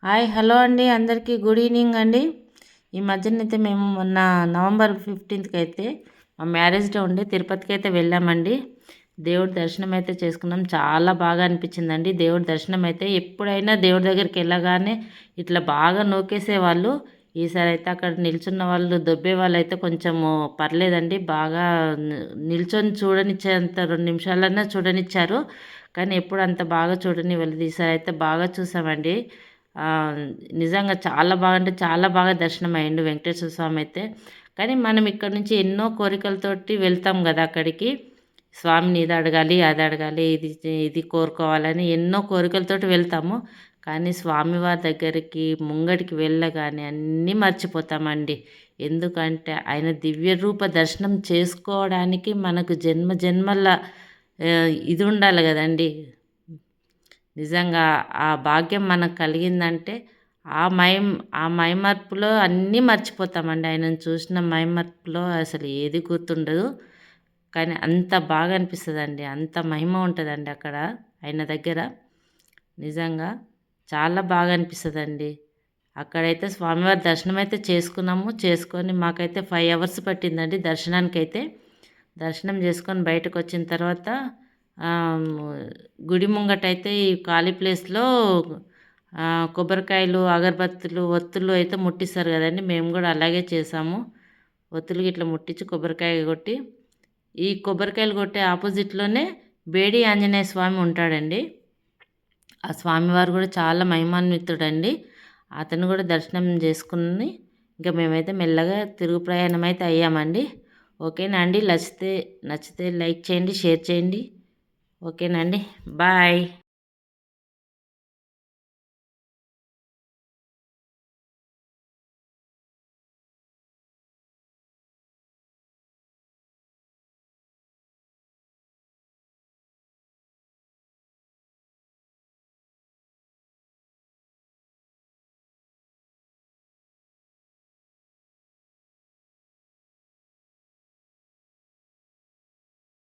Hi hello అండి, అందరికీ good evening అండి. ఈ మధ్యనైతే మేము మొన్న నవంబర్ 15కి అయితే మా మ్యారేజ్ డే ఉండే తిరుపతికి అయితే వెళ్ళామండి. దేవుడి దర్శనం అయితే చేసుకున్నాం. చాలా బాగా అనిపించిందండి దేవుడి దర్శనం అయితే. ఎప్పుడైనా దేవుడి దగ్గరికి వెళ్ళగానే ఇట్లా బాగా నూకేసేవాళ్ళు. ఈసారి అయితే అక్కడ నిల్చున్న వాళ్ళు దొబ్బే వాళ్ళు అయితే కొంచెము పర్లేదండి, బాగా నిల్చొని చూడనిచ్చేంత 2 నిమిషాలన్నా చూడనిచ్చారు. కానీ ఎప్పుడు అంత బాగా చూడనివ్వలేదు. ఈసారి అయితే బాగా చూసామండి. ఆ, నిజంగా చాలా బాగా అంటే చాలా బాగా దర్శనం అయ్యిండు వెంకటేశ్వర స్వామి అయితే. కానీ మనం ఇక్కడ నుంచి ఎన్నో కోరికలతోటి వెళ్తాం కదా అక్కడికి. స్వామిని ఇది అడగాలి, అది అడగాలి, ఇది ఇది కోరుకోవాలని ఎన్నో కోరికలతోటి వెళ్తాము. కానీ స్వామివారి దగ్గరికి ముంగడికి వెళ్ళగానే అన్నీ మర్చిపోతామండి. ఎందుకంటే ఆయన దివ్య రూప దర్శనం చేసుకోవడానికి మనకు జన్మ జన్మల ఇది ఉండాలి కదండి. నిజంగా ఆ భాగ్యం మనకు కలిగిందంటే ఆ మైమర్పులో అన్నీ మర్చిపోతామండి. ఆయనను చూసిన మైమర్పులో అసలు ఏది గుర్తుండదు. కానీ అంత బాగా అనిపిస్తుందండి, అంత మహిమ ఉంటుందండి అక్కడ ఆయన దగ్గర. నిజంగా చాలా బాగా అనిపిస్తుందండి. అక్కడైతే స్వామివారి దర్శనం అయితే చేసుకున్నాము. చేసుకొని మాకైతే 5 అవర్స్ పట్టిందండి దర్శనానికైతే. దర్శనం చేసుకొని బయటకు వచ్చిన తర్వాత గుడి ముంగటైతే ఈ ఖాళీ ప్లేస్లో కొబ్బరికాయలు, అగరబత్తులు, ఒత్తులు అయితే ముట్టిస్తారు కదండి. మేము కూడా అలాగే చేసాము. ఒత్తులు ఇట్లా ముట్టించి కొబ్బరికాయ కొట్టి, ఈ కొబ్బరికాయలు కొట్టే ఆపోజిట్లోనే బేడి ఆంజనేయ స్వామి ఉంటాడండి. ఆ స్వామివారు కూడా చాలా మహిమాన్వితుడండి. అతను కూడా దర్శనం చేసుకుని ఇంకా మేమైతే మెల్లగా తిరుగు ప్రయాణం అయితే అయ్యామండి. ఓకేనా అండి? నచ్చితే లైక్ చేయండి, షేర్ చేయండి. ఓకేనండి, బాయ్.